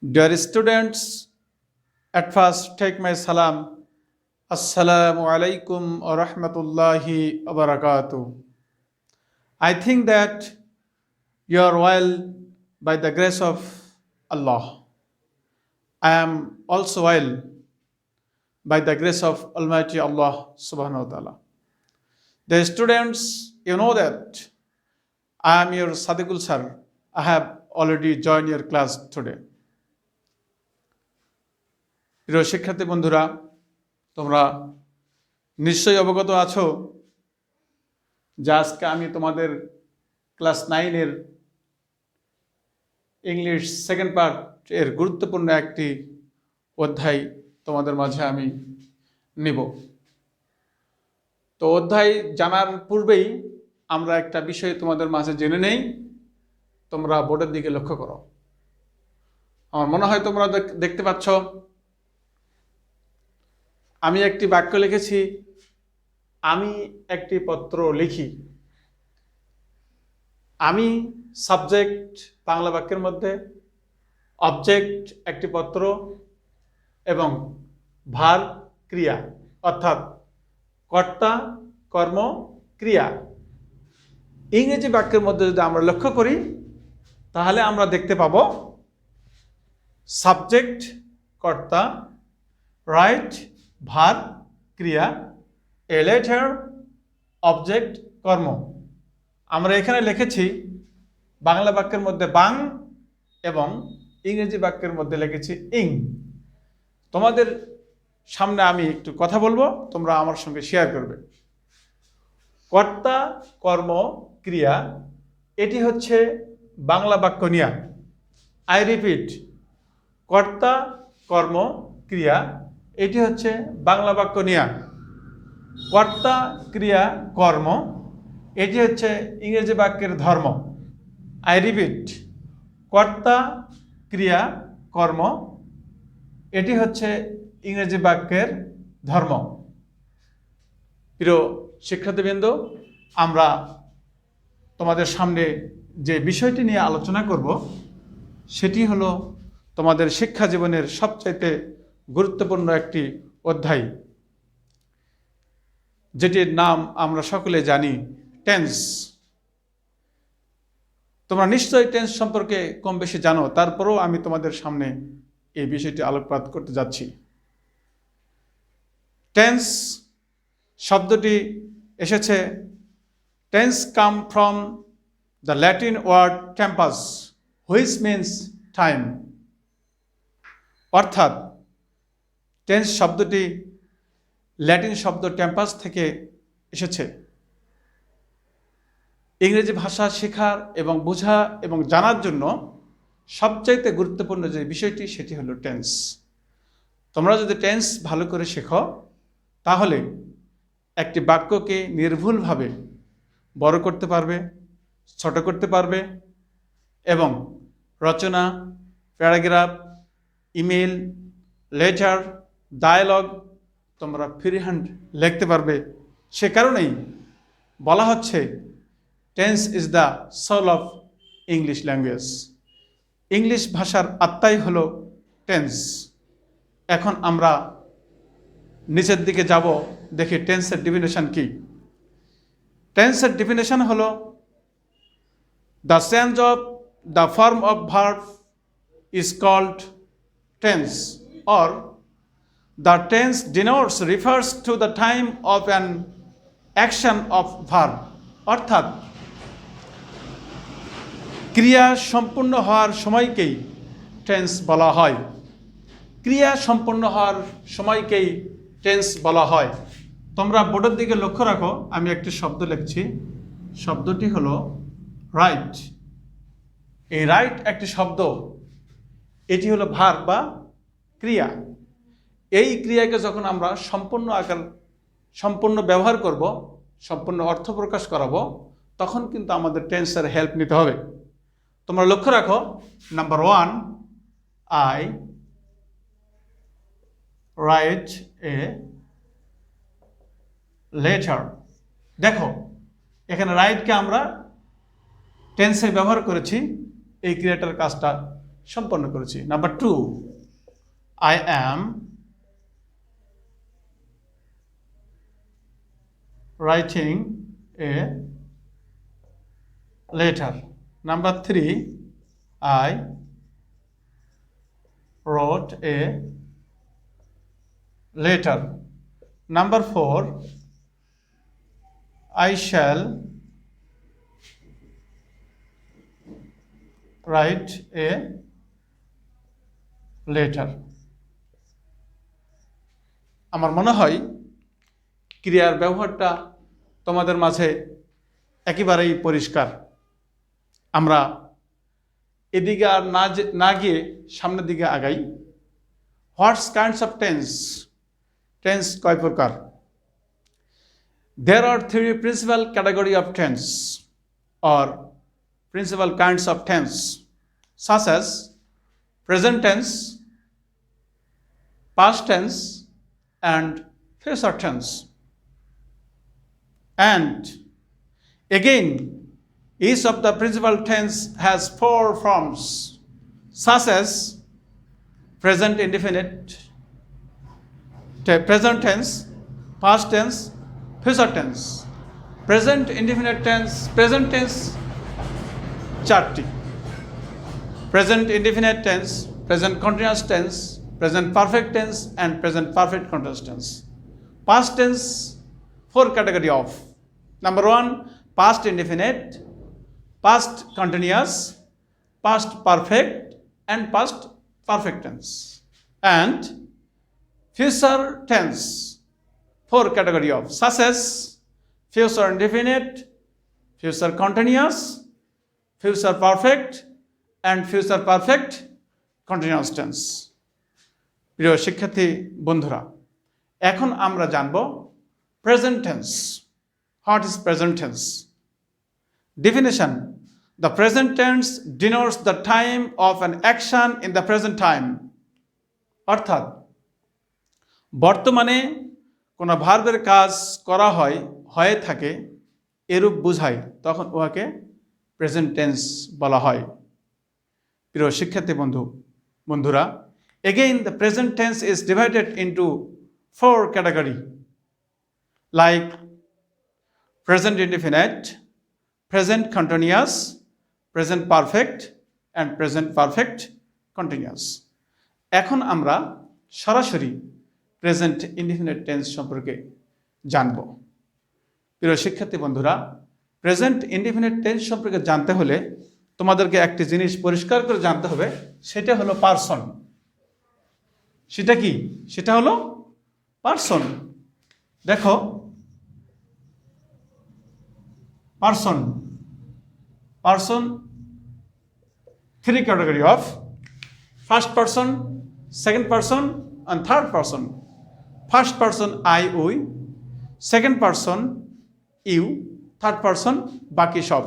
Dear students, at first take my salam. Assalamu alaikum wa rahmatullahi wa barakatuh. I think that you are well by the grace of Allah. I am also well by the grace of Almighty Allah subhanahu wa ta'ala. The students, you know that I am your Sadiqul sir. I have already joined your class today. প্রিয় শিক্ষার্থী বন্ধুরা, তোমরা নিশ্চয়ই অবগত আছো যে আজকে আমি তোমাদের ক্লাস 9 এর ইংলিশ সেকেন্ড পার্ট এর গুরুত্বপূর্ণ একটি অধ্যায় তোমাদের মাঝে আমি নিব। তো অধ্যায় জানার পূর্বেই আমরা একটা বিষয় তোমাদের মাঝে জেনে নেই। তোমরা বোর্ডের দিকে লক্ষ্য করো। আমার মনে হয় তোমরা দেখতে পাচ্ছ আমি একটি বাক্য লিখেছি, আমি একটি পত্র লিখি। আমি সাবজেক্ট বাংলা বাক্যের মধ্যে, অবজেক্ট একটি পত্র এবং ভার ক্রিয়া অর্থাৎ কর্তা কর্ম ক্রিয়া। ইংরেজি বাক্যের মধ্যে যদি আমরা লক্ষ্য করি তাহলে আমরা দেখতে পাব সাবজেক্ট কর্তা, রাইট ভার ক্রিয়া, এ লেটার অবজেক্ট কর্ম। আমরা এখানে লিখেছি বাংলা বাক্যের মধ্যে বাং এবং ইংরেজি বাক্যের মধ্যে লিখেছি ইং। তোমাদের সামনে আমি একটু কথা বলবো, তোমরা আমার সঙ্গে শেয়ার করবে। কর্তা কর্ম ক্রিয়া, এটি হচ্ছে বাংলা বাক্য নিয়া। আই রিপিট, কর্তা কর্ম ক্রিয়া, এটি হচ্ছে বাংলা বাক্য নিয়া। কর্তা ক্রিয়া কর্ম, এটি হচ্ছে ইংরেজি বাক্যের ধর্ম। আই রিপিট, কর্তা ক্রিয়া কর্ম, এটি হচ্ছে ইংরেজি বাক্যের ধর্ম। প্রিয় শিক্ষার্থীবৃন্দ, আমরা তোমাদের সামনে যে বিষয়টি নিয়ে আলোচনা করব সেটি হলো তোমাদের শিক্ষা জীবনের সবচাইতে গুরুত্বপূর্ণ একটি অধ্যায়, যেটির নাম আমরা সকলে জানি টেন্স। তোমরা নিশ্চয়ই টেন্স সম্পর্কে কম বেশি জানো, তারপরেও আমি তোমাদের সামনে এই বিষয়টি আলোকপাত করতে যাচ্ছি। টেন্স শব্দটি এসেছে, tense come from the Latin word tempus which means time. অর্থাৎ টেন্স শব্দটি ল্যাটিন শব্দ টেম্পাস থেকে এসেছে। ইংরেজি ভাষা শেখার এবং বোঝা এবং জানার জন্য সবচাইতে গুরুত্বপূর্ণ যে বিষয়টি সেটি হলো টেন্স। তোমরা যদি টেন্স ভালো করে শেখো তাহলে একটি বাক্যকে নির্ভুলভাবে বড় করতে পারবে, ছোট করতে পারবে এবং রচনা, প্যারাগ্রাফ, ইমেল, লেটার, ডায়ালগ তোমরা ফ্রি হ্যান্ড লিখতে পারবে। সে কারণেই বলা হচ্ছে tense is the soul of English language. English ভাষার আত্মাই হলো টেন্স। এখন আমরা নিচের দিকে যাব, দেখি টেন্সের ডেফিনেশন কি। টেন্সের ডেফিনেশন হলো the change of the form of verb is called tense, or the tense denotes refers to the time of an action of verb। অর্থাৎ ক্রিয়া সম্পূর্ণ হওয়ার সময়কেই টেন্স বলা হয়। ক্রিয়া সম্পূর্ণ হওয়ার সময়কেই টেন্স বলা হয়। তোমরা বোর্ডের দিকে লক্ষ্য রাখো, আমি একটি শব্দ লিখছি, শব্দটি হলো রাইট। এই রাইট একটি শব্দ, এটি হলো ভার্ব বা ক্রিয়া। এই ক্রিয়াকে যখন আমরা সম্পূর্ণ ব্যবহার করব, সম্পূর্ণ অর্থ প্রকাশ করাবো, তখন কিন্তু আমাদের টেন্সের হেল্প নিতে হবে। তোমরা লক্ষ্য রাখো, number 1, I write a letter. দেখো এখানে রাইটকে আমরা টেন্সে ব্যবহার করেছি, এই ক্রিয়াটার কাজটা সম্পন্ন করেছি। Number 2, I am writing a letter. Number 3, I wrote a letter. Number 4, I shall write a letter. আমার মনে হয় ক্রিয়ার ব্যবহারটা তোমাদের মাঝে একেবারেই পরিষ্কার। আমরা এদিকে আর না গিয়ে সামনের দিকে আগাই। হোয়াটস কাইন্ডস অফ টেন্স? টেন্স কয় প্রকার? There are 3 principal category of tense or principal kinds of tense, such as present tense, past tense, and future tense. And again, each of the principal tense has 4 forms, such as present indefinite, present tense, past tense, future tense. Present indefinite tense, present tense 4টি, present indefinite tense, present continuous tense, present perfect tense, and present perfect continuous tense. Past tense 4 category of. Number 1, past indefinite, past continuous, past perfect, and past perfect tense. And future tense 4 category of, such as future indefinite, future continuous, future perfect, and future perfect continuous tense. প্রিয় শিক্ষার্থী বন্ধুরা, এখন আমরা জানব present tense. What is present tense? Definition: the present tense denotes the time of an action in the present time. অর্থাৎ বর্তমানে কোনো ভার্বের কাজ করা হয়ে থাকে এরূপ বোঝায়, তখন উহাকে প্রেজেন্ট টেন্স বলা হয়। প্রিয় শিক্ষার্থী বন্ধুরা, again the present tense is divided into 4 categories, like present indefinite, present continuous, present perfect, and present perfect continuous. এখন আমরা সরাসরি প্রেজেন্ট ইনডিফিনিট টেন্স সম্পর্কে জানব। প্রিয় শিক্ষার্থী বন্ধুরা, প্রেজেন্ট ইনডিফিনিট টেন্স সম্পর্কে জানতে হলে তোমাদেরকে একটি জিনিস পরিষ্কার করে জানতে হবে, সেটা হলো পারসন। সেটা কি? সেটা হলো পারসন। দেখো, person 3 category of: first person, second person, and third person. First person I, we, second person you, third person বাকি সব।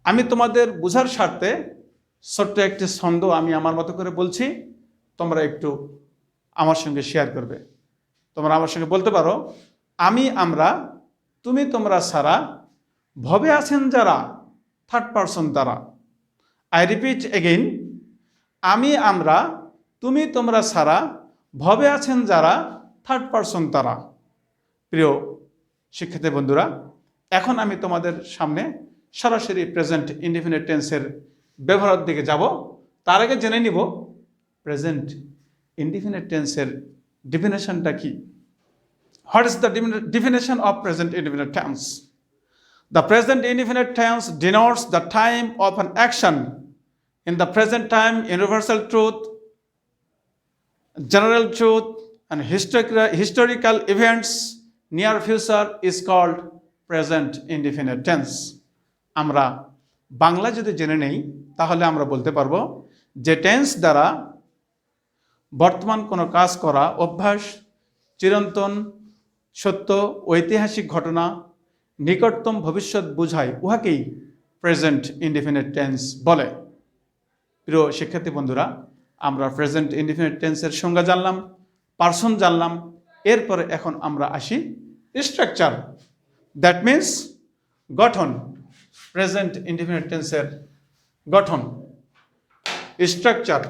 আমি তোমাদের বোঝার স্বার্থে ছোট্ট একটি ছন্দ আমি আমার মতো করে বলছি, তোমরা একটু আমার সঙ্গে শেয়ার করবে। তোমরা আমার সঙ্গে বলতে পারো: আমি, আমরা, তুমি, তোমরা ছাড়া, ভবে আছেন যারা, থার্ড পারসন তারা। আই রিপিট এগেইন: আমি, আমরা, তুমি, তোমরা ছাড়া, ভবে আছেন যারা, থার্ড পারসন তারা। প্রিয় শিক্ষার্থী বন্ধুরা, এখন আমি তোমাদের সামনে সরাসরি প্রেজেন্ট ইনডিফিনিট টেন্সের ব্যবহারের দিকে যাব। তার আগে জেনে নিব প্রেজেন্ট ইনডিফিনিট টেন্সের ডেফিনেশনটা কি। What is the definition of present indefinite tense? The present indefinite tense denotes the time of an action in the present time. Universal truth, general truth, and historical events near future is called present indefinite tense. আমরা বাংলা যদি জেনে নেই তাহলে আমরা বলতে পারবো যে tense দ্বারা বর্তমান কোনো কাজ করা অভ্যাস, চিরন্তন সত্য, ঐতিহাসিক ঘটনা, নিকটতম ভবিষ্যৎ বোঝায়, উহাকেই প্রেজেন্ট ইনডিফিনিট টেন্স বলে। প্রিয় শিক্ষার্থী বন্ধুরা, আমরা প্রেজেন্ট ইনডিফিনিট টেন্সের সংজ্ঞা জানলাম, পারসন জানলাম, এরপরে এখন আমরা আসি স্ট্রাকচার, দ্যাট মিন্স গঠন। প্রেজেন্ট ইনডিফিনিট টেন্সের গঠন। Structure.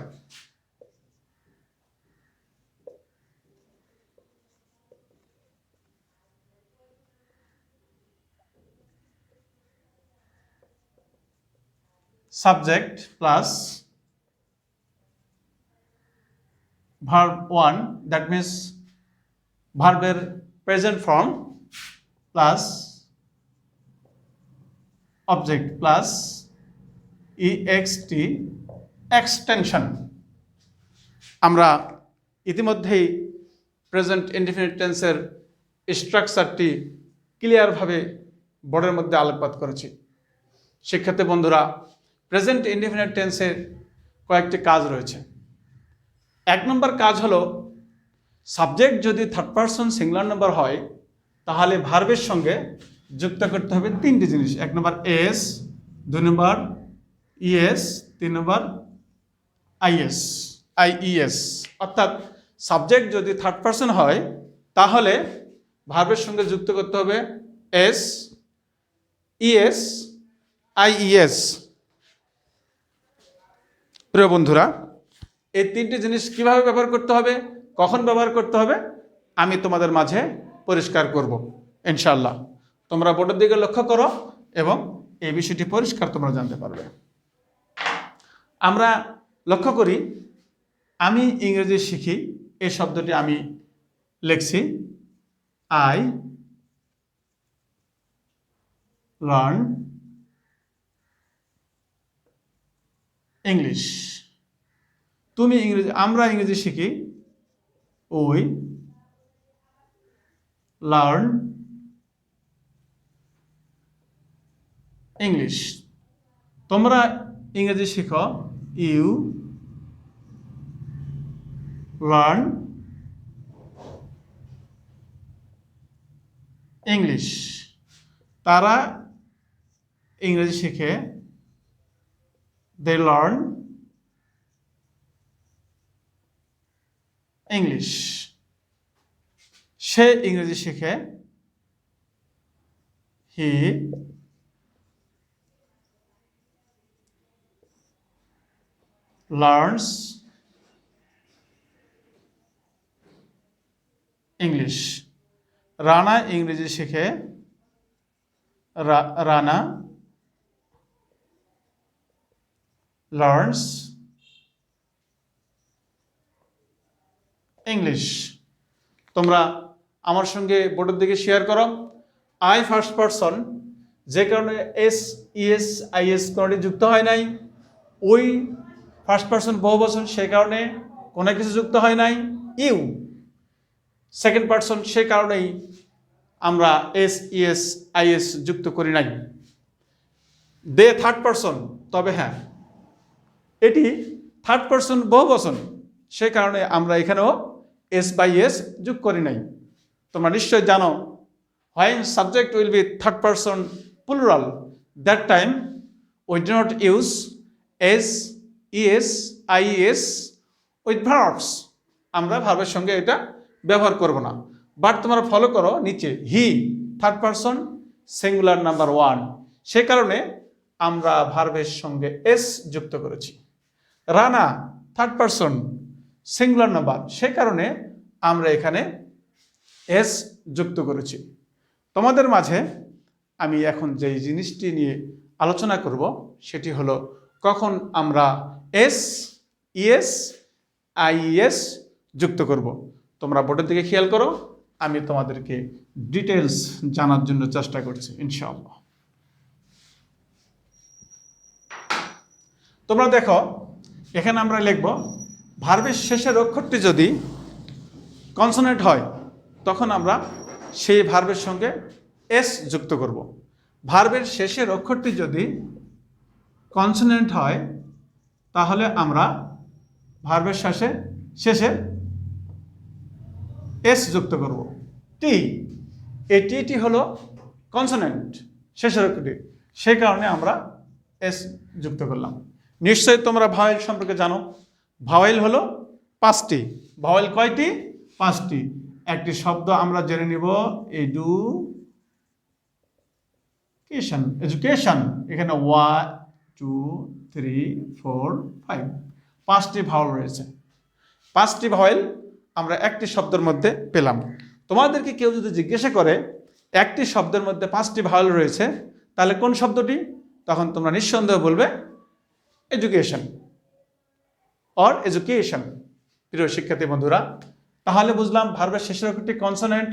Subject plus verb one, that means ভার্বের present form plus object plus EXT extension. আমরা ইতিমধ্যেই প্রেজেন্ট ইনডিফিনিট টেন্সের স্ট্রাকচারটি ক্লিয়ারভাবে বোর্ডের মধ্যে আলোকপাত করেছি। শিক্ষার্থী বন্ধুরা, প্রেজেন্ট ইনডিফিনিট টেন্সের কয়েকটি কাজ রয়েছে। 1 নম্বর কাজ হলো, সাবজেক্ট যদি থার্ড পারসন সিঙ্গুলার নাম্বার হয় তাহলে ভার্বের সঙ্গে যুক্ত করতে হবে 3টি জিনিস। 1 নম্বর এস, 2 নম্বর ইএস, 3 নম্বর আইইএস। অর্থাৎ সাবজেক্ট যদি থার্ড পারসন হয় তাহলে ভার্বের সঙ্গে যুক্ত করতে হবে এস, ইএস, আইইএস। প্রিয় বন্ধুরা, এই 3টি জিনিস কিভাবে ব্যবহার করতে হবে, কখন ব্যবহার করতে হবে, আমি তোমাদের মাঝে পরিষ্কার করব ইনশাআল্লাহ। তোমরা বোর্ডের দিকে লক্ষ্য করো এবং এই বিষয়টি পরিষ্কার তোমরা জানতে পারবে। আমরা লক্ষ্য করি, আমি ইংরেজি শিখি এই শব্দটি আমি লিখছি আই লার্ন ইংলিশ। তুমি ইংরেজি, আমরা ইংরেজি শিখি উই লার্ন ইংলিশ। তোমরা ইংরেজি শিখো ইউ লার্ন ইংলিশ। তারা ইংরেজি শিখে they learn ইংলিশ। সে ইংরেজি শিখে he learns ইংলিশ। রানা ইংরেজি শিখে রানা learns ইংলিশ। তোমরা আমার সঙ্গে বোর্ডের দিকে শেয়ার করো। আই ফার্স্ট পারসন, যে কারণে এস, ইএস, আইএস কোনটি যুক্ত হয় নাই। উই ফার্স্ট পারসন বহুবচন, সে কারণে কোনো কিছু যুক্ত হয় নাই। ইউ সেকেন্ড পারসন, সে কারণেই আমরা এস, ইএস, আইএস যুক্ত করি নাই। দে থার্ড পারসন, তবে হ্যাঁ এটি থার্ড পারসন বহুবচন, সে কারণে আমরা এখানেও এস বাই এস যোগ করি নাই। তোমরা নিশ্চয় জানো, when subject will be third person plural, that time we do not use s, es, ies with verbs। আমরা ভার্বের সঙ্গে এটা ব্যবহার করব না। বাট তোমরা ফলো করো, নিচে he third person singular number 1, সে কারণে আমরা ভার্বের সঙ্গে এস যুক্ত করেছি। Rana third person singular number, সে কারণে আমরা এখানে এস যুক্ত করেছি। তোমাদের মাঝে আমি এখন যেই জিনিসটি নিয়ে আলোচনা করব সেটি হলো, কখন আমরা এস, ইএস, আইএস যুক্ত করব। তোমরা বোর্ডের দিকে খেয়াল করো, আমি তোমাদেরকে ডিটেলস জানার জন্য চেষ্টা করছি ইনশাআল্লাহ। তোমরা দেখো, এখানে আমরা লিখব ভার্বের শেষের অক্ষরটি যদি কনসোনেন্ট হয় তখন আমরা সেই ভার্বের সঙ্গে এস যুক্ত করব। ভার্বের শেষের অক্ষরটি যদি কনসোনেন্ট হয় তাহলে আমরা ভার্বের শেষে এস যুক্ত করব। টি, এই টি হলো কনসোনেন্ট শেষের অক্ষরটি, সেই কারণে আমরা এস যুক্ত করলাম। নিশ্চয়ই তোমরা ভাওয়েল সম্পর্কে জানো। ভাওয়েল হলো 5টি। ভাওয়েল কয়টি? 5টি। একটি শব্দ আমরা জেনে নিব, এডুকেশন। এখানে 1 2 3 4 5 5টি ভাওয়েল রয়েছে। 5টি ভাওয়েল আমরা একটি শব্দের মধ্যে পেলাম। তোমাদেরকে কেউ যদি জিজ্ঞাসা করে একটি শব্দের মধ্যে 5টি ভাওয়েল রয়েছে, তাহলে কোন শব্দটি? তখন তোমরা নিঃসন্দেহে বলবে এডুকেশন অর এডুকেশন। প্রিয় শিক্ষার্থী বন্ধুরা, তাহলে বুঝলাম ভার্বের শেষের অক্ষরটি কনসোনেন্ট,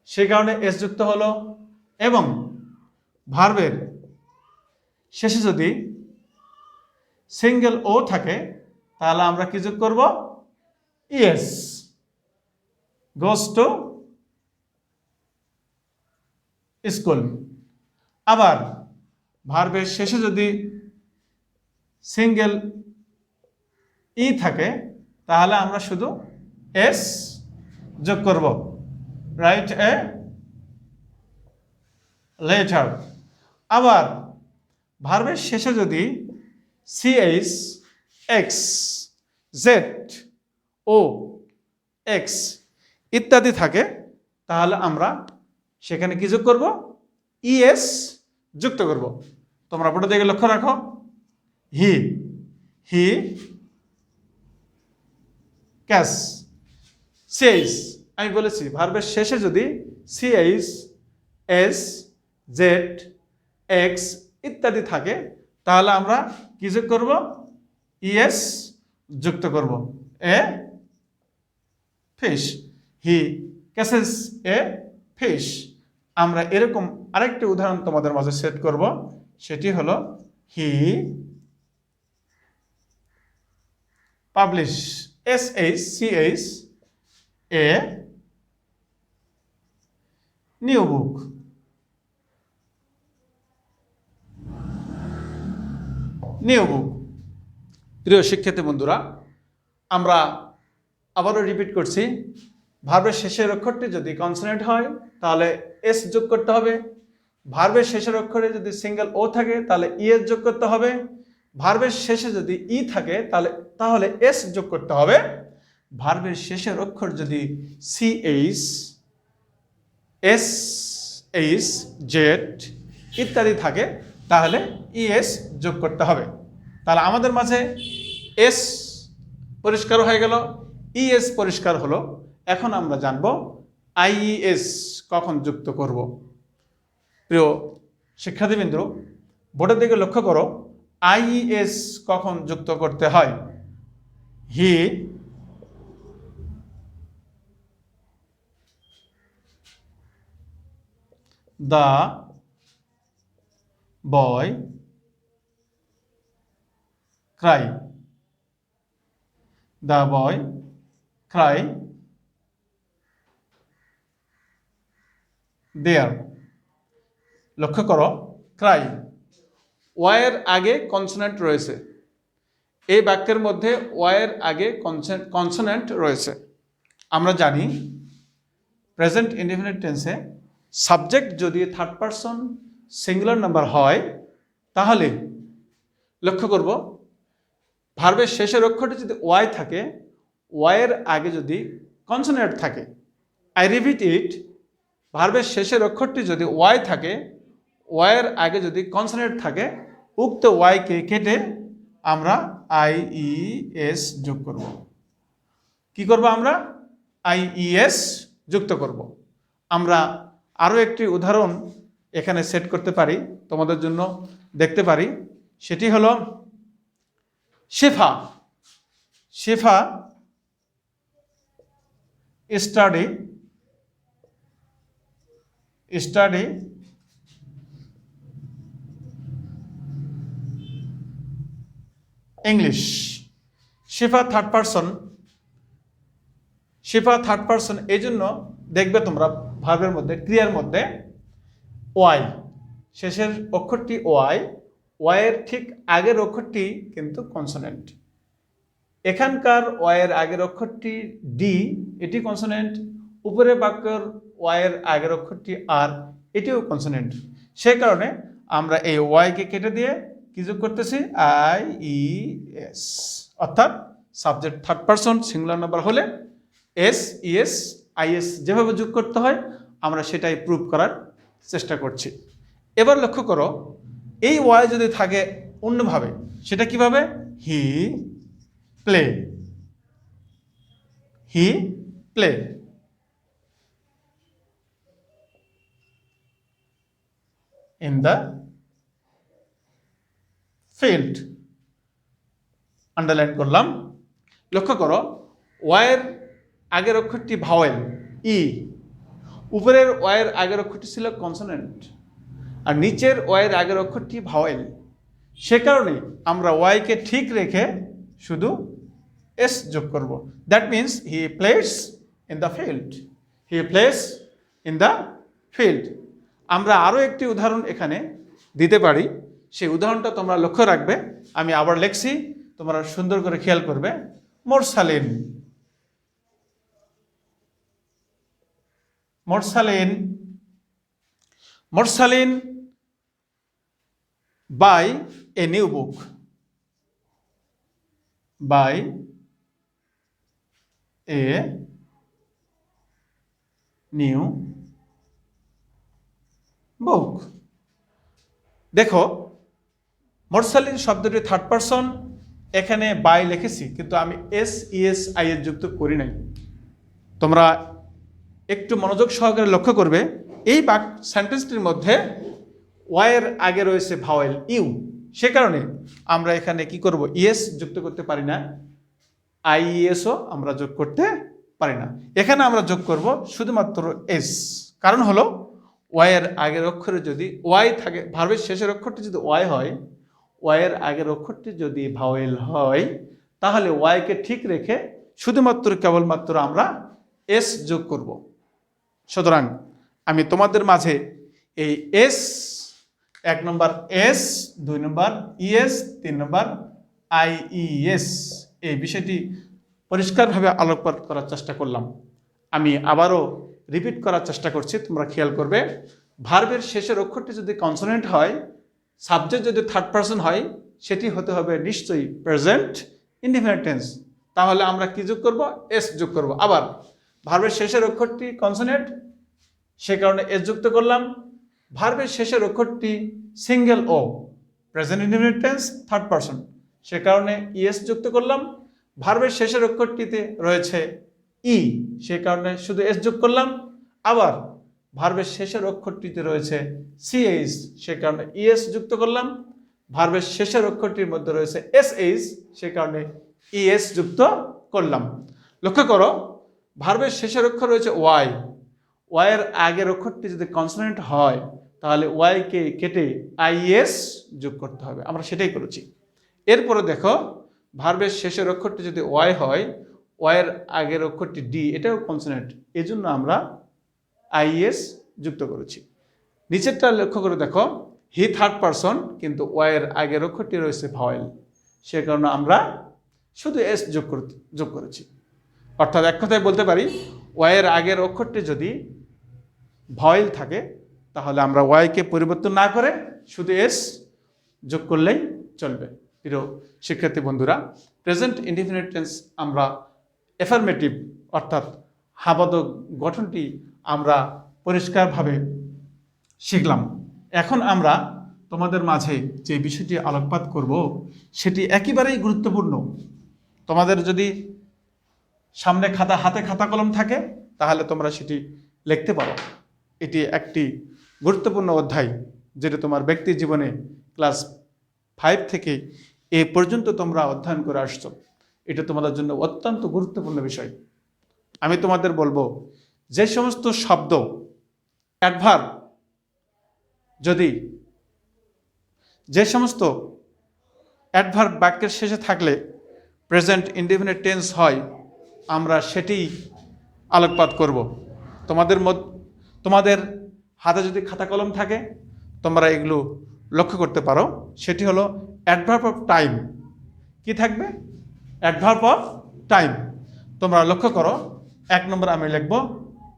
সেই কারণে এস যুক্ত হলো, এবং ভার্বের শেষে যদি সিঙ্গেল ও থাকে তাহলে আমরা কি যোগ করব? E S, goes to school. আবার ভার্বের শেষে যদি সিঙ্গেল ই থাকে তাহলে আমরা শুধু এস যোগ করব, রাইট এ লেটার। আবার ভার্বের শেষে যদি সিএইচ, এক্স, জেড, ও, এক্স ইত্যাদি থাকে তাহলে আমরা সেখানে কি যোগ করব? ইএস যুক্ত করব। তোমরা বোর্ডের দিকে লক্ষ্য রাখো, হি, হি ক্যাশ, সিএইচ, আমি বলেছি ভার্বের শেষে যদি সিএইচ, এস, জেড, এক্স ইত্যাদি থাকে তাহলে আমরা কি যোগ করব? ইএস যুক্ত করব। A fish, he catches a fish. আমরা এরকম আরেকটি উদাহরণ তোমাদের মাঝে সেট করব, সেটি হলো he publish, SHCH a new book. New book. প্রিয় শিক্ষার্থী বন্ধুরা, আমরা আবারও রিপিট করছি, ভার্বের শেষের অক্ষরটি যদি কনসোনেন্ট হয় তাহলে এস যোগ করতে হবে। ভার্বের শেষের অক্ষরে যদি সিঙ্গেল ও থাকে তাহলে ইএস যোগ করতে হবে। ভার্বের শেষে যদি ই থাকে তাহলে এস যোগ করতে হবে। ভার্বের শেষের অক্ষর যদি সিএইচ, এস, এইচ, জেড ইত্যাদি থাকে তাহলে ইএস যোগ করতে হবে। তাহলে আমাদের মাঝে এস পরিষ্কার হয়ে গেল, ইএস পরিষ্কার হলো। এখন আমরা জানব আইইএস কখন যুক্ত করব। প্রিয় শিক্ষার্থীবৃন্দ, বোর্ডের দিকে লক্ষ্য করো, আইইএস কখন যুক্ত করতে হয়? He the boy cry, the boy cry there. লক্ষ্য করো, ক্রাই ওয়াইয়ের আগে কনসোনেন্ট রয়েছে। এই বাক্যের মধ্যে ওয়াইয়ের আগে কনসোনেন্ট রয়েছে। আমরা জানি প্রেজেন্ট ইনডেফিনিট টেন্সে সাবজেক্ট যদি থার্ড পারসন সিঙ্গুলার নাম্বার হয় তাহলে লক্ষ্য করব ভার্বের শেষের অক্ষরটি যদি ওয়াই থাকে, ওয়াইয়ের আগে যদি কনসোনেন্ট থাকে, আই রিপিট ইট, ভার্বের শেষের অক্ষরটি যদি ওয়াই থাকে, ওয়াইয়ের আগে যদি কনসোনেন্ট থাকে, উক্ত ওয়াইকে কেটে আমরা আইইএস যোগ করব। কি করব? আমরা আইইএস যুক্ত করব। আমরা আরও একটি উদাহরণ এখানে সেট করতে পারি, তোমাদের জন্য দেখতে পারি। সেটি হলো শেফা, শেফা স্টাডি ইংলিশ। শেফা থার্ড পারসন, শেফা থার্ড পারসন, এই জন্য দেখবে তোমরা ভার্বের মধ্যে, ক্রিয়ার মধ্যে ওয়াই, শেষের অক্ষরটি ওয়াই, ওয়াইয়ের ঠিক আগের অক্ষরটি কিন্তু কনসোনেন্ট। এখানকার ওয়াইয়ের আগের অক্ষরটি ডি, এটি কনসোনেন্ট। উপরে বাক্যের ওয়াইয়ের আগের অক্ষরটি আর, এটিও কনসোনেন্ট। সেই কারণে আমরা এই ওয়াইকে কেটে দিয়ে কি যোগ করতেছি? আইইএস। অর্থাৎ subject third person singular number হলে এস, ইএস, আইএস যেভাবে যোগ করতে হয় আমরা সেটাই প্রুভ করার চেষ্টা করছি। এবার লক্ষ্য করো, এই ওয়াই যদি থাকে অন্যভাবে, সেটা কিভাবে? হি play. He play. In the field. Underline করলাম। লক্ষ্য করো ওয়াইয়ের আগের অক্ষরটি ভাওয়েল ই, উপরের ওয়াইয়ের আগের অক্ষরটি ছিল কনসোনেন্ট, আর নিচের ওয়াইয়ের আগের অক্ষরটি ভাওয়েল। সে কারণে আমরা ওয়াইকে ঠিক রেখে শুধু এস যোগ করব। That means he plays in the field. He plays in the field. আমরা আরও একটি উদাহরণ এখানে দিতে পারি, সেই উদাহরণটা তোমরা লক্ষ্য রাখবে। আমি আবার লিখছি, তোমরা সুন্দর করে খেয়াল করবে। Morsalin, Morsalin, Morsalin buy a new book. Buy a new book. দেখো মোরসালিন শব্দটি থার্ড পারসন, এখানে বাই লিখেছি, কিন্তু আমি এস ইএস আই এর যুক্ত করি নাই। তোমরা একটু মনোযোগ সহকারে লক্ষ্য করবে, এই সেন্টেন্সটির মধ্যে ওয়াইয়ের আগে রয়েছে ভাওয়েল ইউ। সে কারণে আমরা এখানে কি করব, ইএস যুক্ত করতে পারি না, আইএসও আমরা যোগ করতে পারি না। এখানে আমরা যোগ করব শুধুমাত্র এস। কারণ হলো ওয়াইয়ের আগের অক্ষরে যদি ওয়াই থাকে, ভার্বের শেষের অক্ষরটি যদি ওয়াই হয়, ওয়াইয়ের আগের অক্ষরটি যদি ভাওয়েল হয়, তাহলে ওয়াইকে ঠিক রেখে শুধুমাত্র কেবলমাত্র আমরা এস যোগ করব। সুতরাং আমি তোমাদের মাঝে এই এস, 1 নম্বর এস, 2 নম্বর ইএস, 3 নম্বর আইইএস, এই বিষয়টি পরিষ্কারভাবে আলোকপাত করার চেষ্টা করলাম। আমি আবারও রিপিট করার চেষ্টা করছি, তোমরা খেয়াল করবে। ভার্বের শেষের অক্ষরটি যদি কনসোনেন্ট হয়, সাবজেক্ট যদি থার্ড পারসন হয়, সেটি হতে হবে নিশ্চয়ই প্রেজেন্ট ইনডিফিনিট টেন্স। তাহলে আমরা কি যোগ করব, এস যোগ করব। আবার ভার্বের শেষের অক্ষরটি কনসোনেন্ট, সে কারণে এস যুক্ত করলাম। ভার্বের শেষের অক্ষরটি single O, present indefinite tense third person, সে কারণে ইএস যুক্ত করলাম। ভার্বের শেষের অক্ষরটিতে রয়েছে ই, সে কারণে শুধু এস যোগ করলাম। আবার ভার্বের শেষের অক্ষরটিতে রয়েছে সিএইচ, সে কারণে ইএস যুক্ত করলাম। ভার্বের শেষের অক্ষরটির মধ্যে রয়েছে এসএইচ, সে কারণে ইএস যুক্ত করলাম। লক্ষ্য করো ভার্বের শেষের অক্ষর রয়েছে ওয়াই, ওয়াইয়ের আগের অক্ষরটি যদি কনসোনেন্ট হয়, তাহলে ওয়াইকে কেটে আইএস যোগ করতে হবে। আমরা সেটাই করেছি। এরপরে দেখো ভার্বের শেষের অক্ষরটি যদি ওয়াই হয়, ওয়াইয়ের আগের অক্ষরটি ডি, এটাও কনসোনেন্ট, এজন্য আমরা আইএস যুক্ত করেছি। নিচেরটা লক্ষ্য করে দেখো, হি থার্ড পারসন, কিন্তু ওয়াইয়ের আগের অক্ষরটি রয়েছে ভাওয়েল, সে কারণে আমরা শুধু এস যোগ করেছি। অর্থাৎ এক কথায় বলতে পারি, ওয়াইয়ের আগের অক্ষরটি যদি ভাওয়েল থাকে, তাহলে আমরা ওয়াইকে পরিবর্তন না করে শুধু এস যোগ করলেই চলবে। প্রিয় শিক্ষার্থী বন্ধুরা, প্রেজেন্ট ইনডিফিনিট টেন্স আমরা এফার্মেটিভ অর্থাৎ হাবাদক গঠনটি আমরা পরিষ্কারভাবে শিখলাম। এখন আমরা তোমাদের মাঝে যে বিষয়টি আলোকপাত করব, সেটি একেবারেই গুরুত্বপূর্ণ। তোমাদের যদি সামনে হাতে খাতা কলম থাকে, তাহলে তোমরা সেটি লিখতে পারো। এটি একটি গুরুত্বপূর্ণ অধ্যায়, যেটা তোমার ব্যক্তি জীবনে ক্লাস 5 থেকে এ পর্যন্ত তোমরা অধ্যয়ন করে আসছো। এটা তোমাদের জন্য অত্যন্ত গুরুত্বপূর্ণ বিষয়। আমি তোমাদের বলবো, যে সমস্ত শব্দ অ্যাডভার্ব বাক্যের শেষে থাকলে প্রেজেন্ট ইনডিফিনিট টেন্স হয়, আমরা সেটি আলোকপাত করব। তোমাদের হাতে যদি খাতা কলম থাকে, তোমরা এগুলো লক্ষ্য করতে পারো। সেটি হলো অ্যাডভার্ব অফ টাইম। কি থাকবে? Adverb of time. তোমরা লক্ষ্য করো, 1 নম্বর আমি লিখব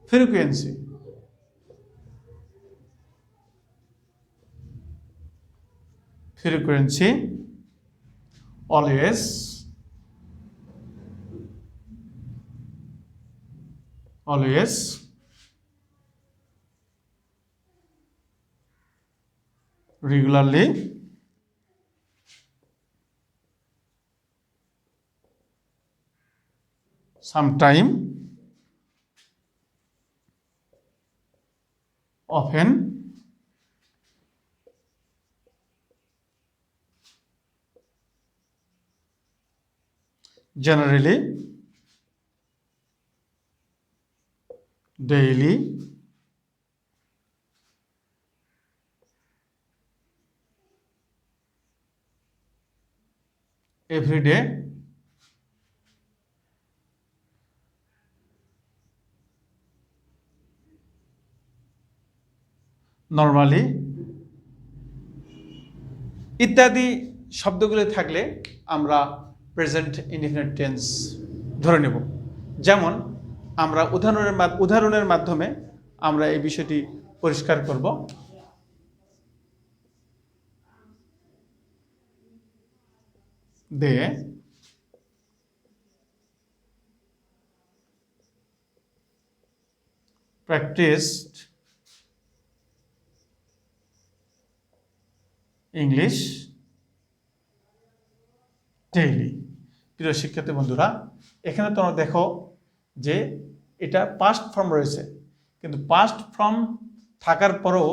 frequency. Frequency, always, always, regularly, sometime, often, generally, daily, every day, normally ইত্যাদি শব্দগুলো থাকলে আমরা প্রেজেন্ট ইনডিফিনিট টেন্স ধরে নেব। যেমন আমরা উদাহরণের মাধ্যমে আমরা এই বিষয়টি পরিষ্কার করব। দে practiced ইংলিশ ডেইলি। প্রিয় শিক্ষার্থী বন্ধুরা, এখানে তোমরা দেখো যে এটা পাস্ট ফর্ম রয়েছে, কিন্তু পাস্ট ফর্ম থাকার পরেও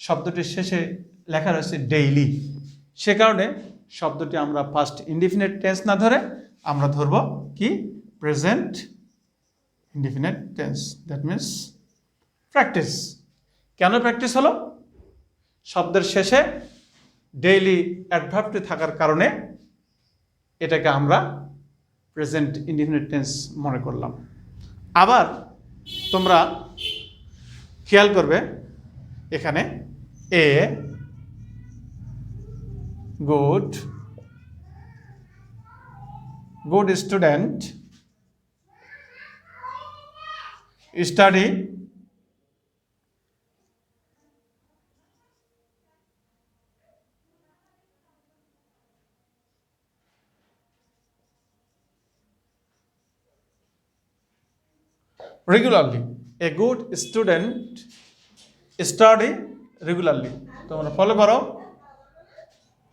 শব্দটির শেষে লেখা রয়েছে ডেইলি। সে কারণে শব্দটি আমরা পাস্ট ইনডিফিনিট টেন্স না ধরে আমরা ধরব কি present indefinite tense, that means practice. কেন প্র্যাকটিস হলো? শব্দের শেষে ডেইলি অ্যাডভার্বটি থাকার কারণে এটাকে আমরা প্রেজেন্ট ইনডিফিনিট টেন্স মনে করলাম। আবার তোমরা খেয়াল করবে এখানে a good student study regularly. A good student study regularly. তোমরা ফলো করো,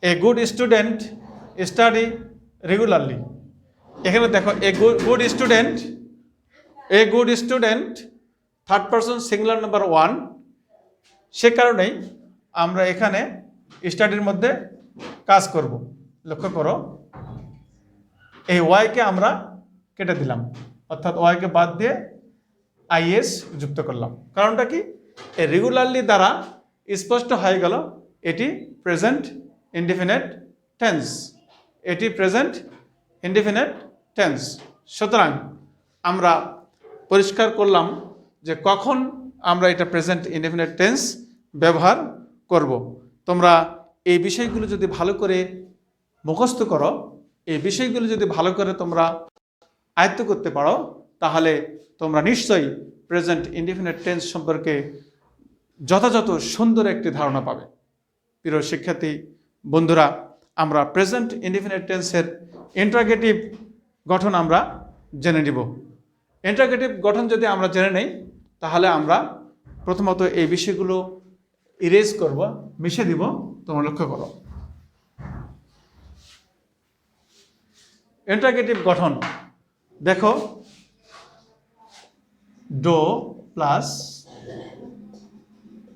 a good student study regularly. এখানে দেখো a good student third person singular number 1, সে কারণেই আমরা এখানে স্টাডির মধ্যে কাজ করব। লক্ষ্য করো, এই ওয়াইকে আমরা কেটে দিলাম, অর্থাৎ ওয়াইকে বাদ দিয়ে আইএস যুক্ত করলাম। কারণটা কি? এই রেগুলারলি দ্বারা স্পষ্ট হয়ে গেল এটি প্রেজেন্ট ইনডিফিনিট টেন্স, এটি প্রেজেন্ট ইনডিফিনিট টেন্স। সুতরাং আমরা পরিষ্কার করলাম যে কখন আমরা এটা প্রেজেন্ট ইনডিফিনিট টেন্স ব্যবহার করব। তোমরা এই বিষয়গুলো যদি ভালো করে মুখস্থ করো, এই বিষয়গুলো যদি ভালো করে তোমরা আয়ত্ত করতে পারো, তাহলে তোমরা নিশ্চয়ই প্রেজেন্ট ইনডিফিনিট টেন্স সম্পর্কে যথাযথ সুন্দর একটি ধারণা পাবে। প্রিয় শিক্ষার্থী বন্ধুরা, আমরা প্রেজেন্ট ইনডিফিনিট টেন্সের ইন্টারোগেটিভ গঠন আমরা জেনে নিব। ইন্টারোগেটিভ গঠন যদি আমরা জেনে নেই, তাহলে আমরা প্রথমত এই বিষয়গুলো ইরেজ করব, মিশে দিব। তোমরা লক্ষ্য করো, ইন্টারোগেটিভ গঠন দেখো, do plus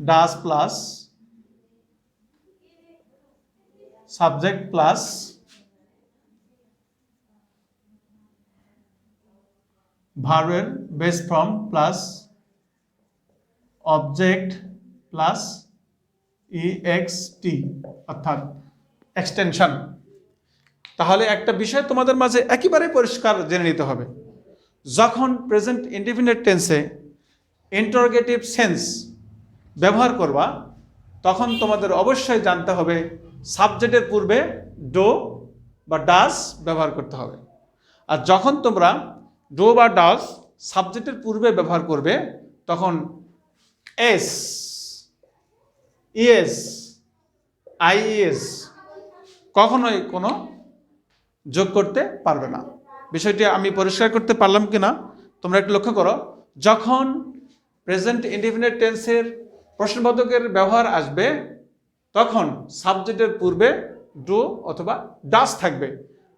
does plus subject plus ভার্বের base form plus object plus EXT, অর্থাৎ এক্সটেনশন। তাহলে একটা বিষয় তোমাদের মাঝে একেবারে পরিষ্কার জেনে নিতে হবে, যখন প্রেজেন্ট ইনডিফিনিট টেন্সে ইন্টারোগেটিভ সেন্স ব্যবহার করবা, তখন তোমাদের অবশ্যই জানতে হবে সাবজেক্টের পূর্বে ডো বা ডাস ব্যবহার করতে হবে। আর যখন তোমরা ডো বা ডাস সাবজেক্টের পূর্বে ব্যবহার করবে, তখন এস, ইএস, আইএস কখনোই কোনো যোগ করতে পারবে না। বিষয়টি আমি পরিষ্কার করতে পারলাম কিনা তোমরা একটু লক্ষ্য করো। যখন প্রেজেন্ট ইনডিফিনিট টেন্সের প্রশ্নবোধকের ব্যবহার আসবে, তখন সাবজেক্টের পূর্বে ডু অথবা ডাস থাকবে।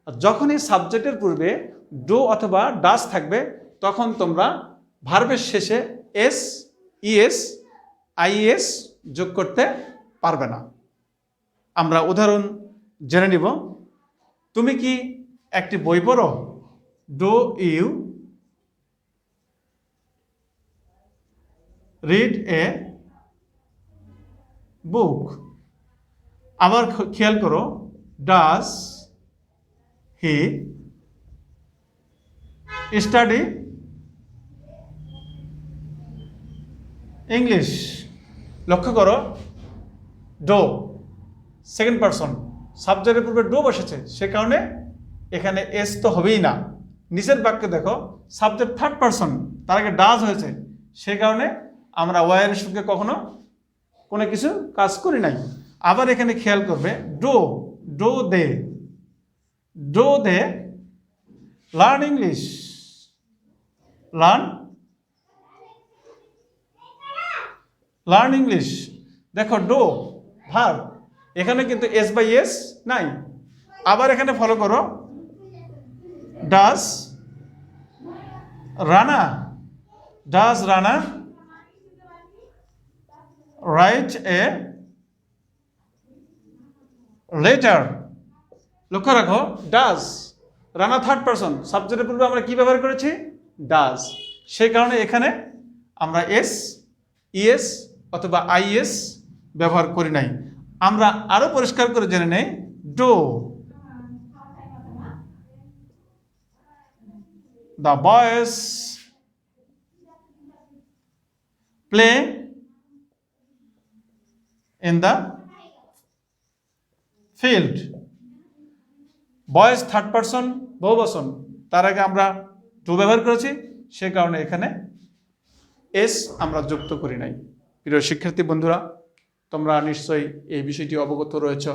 আর যখনই সাবজেক্টের পূর্বে ডু অথবা ডাস থাকবে, তখন তোমরা ভার্বের শেষে এস, ইএস, আইএস যোগ করতে পারবে না। আমরা উদাহরণ জেনে নিব। তুমি কি একটি বই পড়ো? ডু ইউ রিড এ বুক? আবার খেয়াল করো, ডাজ হি স্টাডি ইংলিশ? লক্ষ্য করো, ডো সেকেন্ড পারসন, সাবজেক্টের পূর্বে ডো বসেছে, সে কারণে এখানে এস তো হবেই না। নিচের বাক্যে দেখো, সাবজেক্ট থার্ড পারসন, তার আগে ডাজ হয়েছে, সে কারণে আমরা ওয়াইয়ের সঙ্গে কখনো কোনো কিছু কাজ করি নাই। আবার এখানে খেয়াল করবে, do do they, do they learn English? Learn English. দেখো, ডো ভার্ব, এখানে কিন্তু এস বাই এস নাই। আবার এখানে ফলো করো, does Rana write a letter? লক্ষ্য রাখো, ডাজ রানা থার্ড পারসন, সাবজেক্টের পূর্বে আমরা কি ব্যবহার করেছি? ডাজ। সেই কারণে এখানে আমরা এস, ইএস অথবা আইএস ব্যবহার করি নাই। আমরা আরো পরিষ্কার করে জেনে নেই, do the boys play in the field? Boys third person, বহুবচন, তার আগে আমরা টু ব্যবহার করেছি, সে কারণে এখানে এস আমরা যুক্ত করি নাই। প্রিয় শিক্ষার্থী বন্ধুরা, তোমরা নিশ্চয়ই এই বিষয়টি অবগত রয়েছ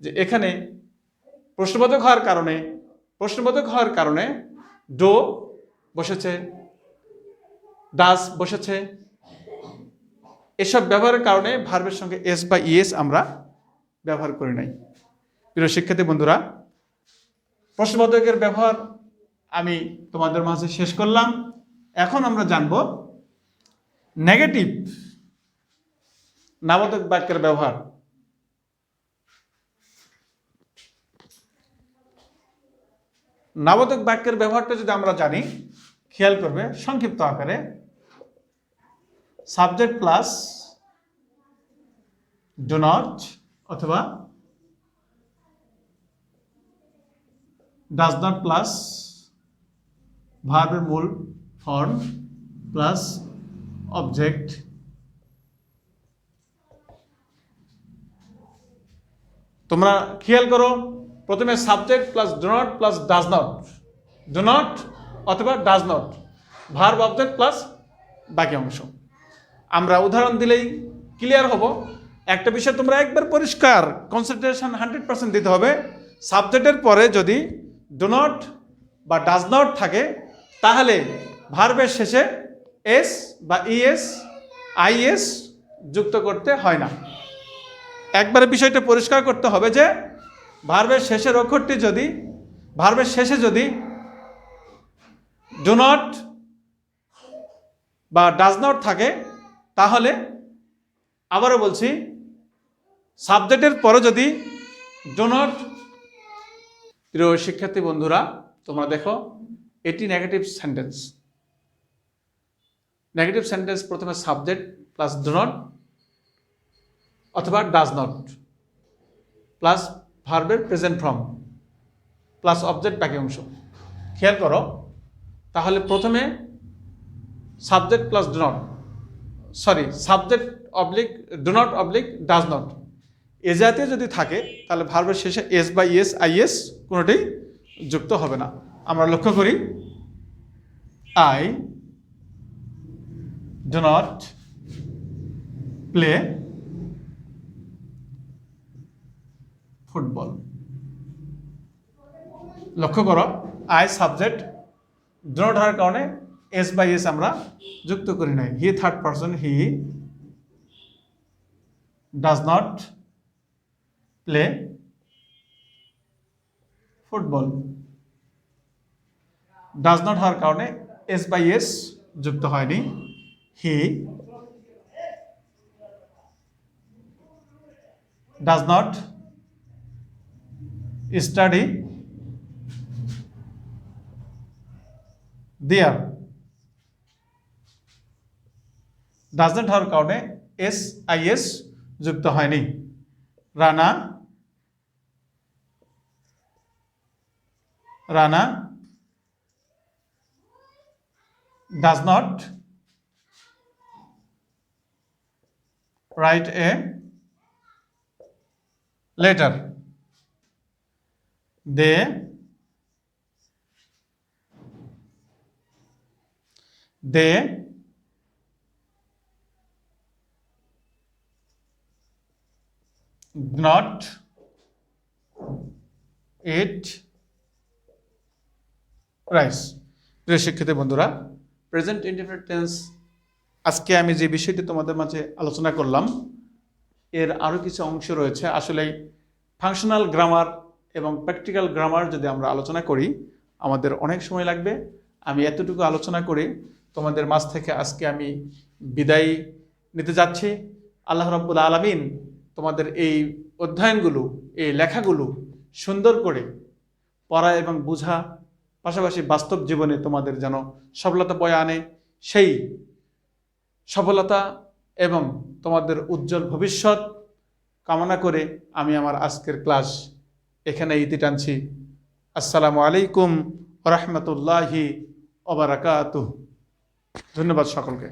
যে এখানে প্রশ্নবোধক হওয়ার কারণে ডো বসেছে, ডাস বসেছে, এসব ব্যবহারের কারণে ভার্বের সঙ্গে এস বা ইএস আমরা ব্যবহার করি নাই। প্রিয় শিক্ষার্থী বন্ধুরা, প্রশ্নবোধকের ব্যবহার আমি তোমাদের মাঝে শেষ করলাম। এখন আমরা জানব নেগেটিভ নাবোধক বাক্যের ব্যবহার। নাবোধক বাক্যের ব্যবহারটা যদি আমরা জানি, খেয়াল করবে সংক্ষিপ্ত আকারে, সাবজেক্ট প্লাস ডু নট অথবা ডাজ নট প্লাস ভার্বের মূল ফর্ম প্লাস অবজেক্ট, তোমরা খেয়াল করো, প্রথমে subject plus do not plus does not, do not অথবা does not, verb object plus বাকি অংশ। আমরা উদাহরণ দিলেই ক্লিয়ার হব। একটা বিষয় তোমরা একবার পরিষ্কার কনসেন্ট্রেশন 100% দিতে হবে। সাবজেক্টের পরে যদি ডু নট বা ডাজ নট থাকে, তাহলে ভার্বের শেষে এস বা ইএস, আইএস যুক্ত করতে হয় না। একবারে বিষয়টা পরিষ্কার করতে হবে যে ভার্বের শেষের অক্ষরটি যদি, ভার্বের শেষে যদি ডু নট বা ডাজ নট থাকে, তাহলে আবারও বলছি, সাবজেক্টের পরে যদি ডু নট। প্রিয় শিক্ষার্থী বন্ধুরা, তোমরা দেখো, এটি নেগেটিভ সেন্টেন্স। নেগেটিভ সেন্টেন্স প্রথমে সাবজেক্ট প্লাস ডু নট অথবা ডাজ নট প্লাস ভার্বের প্রেজেন্ট ফর্ম প্লাস অবজেক্ট বাকি অংশ। খেয়াল করো, তাহলে প্রথমে subject plus do not, subject oblique do not oblique does not, এ জাতীয় যদি থাকে, তাহলে ভার্বের শেষে এস বা ইএস, আইএস কোনোটাই যুক্ত হবে না। আমরা লক্ষ্য করি, I do not play football. লক্ষ্য করো, আই সাবজেক্ট, ডু নট হওয়ার কারণে এস বাই এস আমরা যুক্ত করি নাই। He third person, he does not play football. Does not হওয়ার কারণে এস বাই এস যুক্ত হয়নি। He does not study there. Does not হওয়ার কারণে এস আই এস যুক্ত হয়নি। Rana does not write a letter. They do not eat rice. প্রিয় শিক্ষার্থী বন্ধুরা, প্রেজেন্ট ইনডেফিনিট টেন্স আজকে আমি যে বিষয়টি তোমাদের মাঝে আলোচনা করলাম এর আরও কিছু অংশ রয়েছে। আসলে ফাংশনাল গ্রামার এবং প্র্যাকটিক্যাল গ্রামার যদি আমরা আলোচনা করি আমাদের অনেক সময় লাগবে। আমি এতটুকু আলোচনা করে তোমাদের মাঝ থেকে আজকে আমি বিদায় নিতে যাচ্ছি। আল্লাহ রাব্বুল আলামিন তোমাদের এই অধ্যয়নগুলো, এই লেখাগুলো সুন্দর করে পড়া এবং বোঝা, পাশাপাশি বাস্তব জীবনে তোমাদের যেন সফলতা বয়ে আনে। সেই সফলতা এবং তোমাদের উজ্জ্বল ভবিষ্যৎ কামনা করে আমি আমার আজকের ক্লাস এখানে ইতি টানছি। আসসালামু আলাইকুম ওয়া রাহমাতুল্লাহি ওয়া বারাকাতুহু। ধন্যবাদ সকলকে।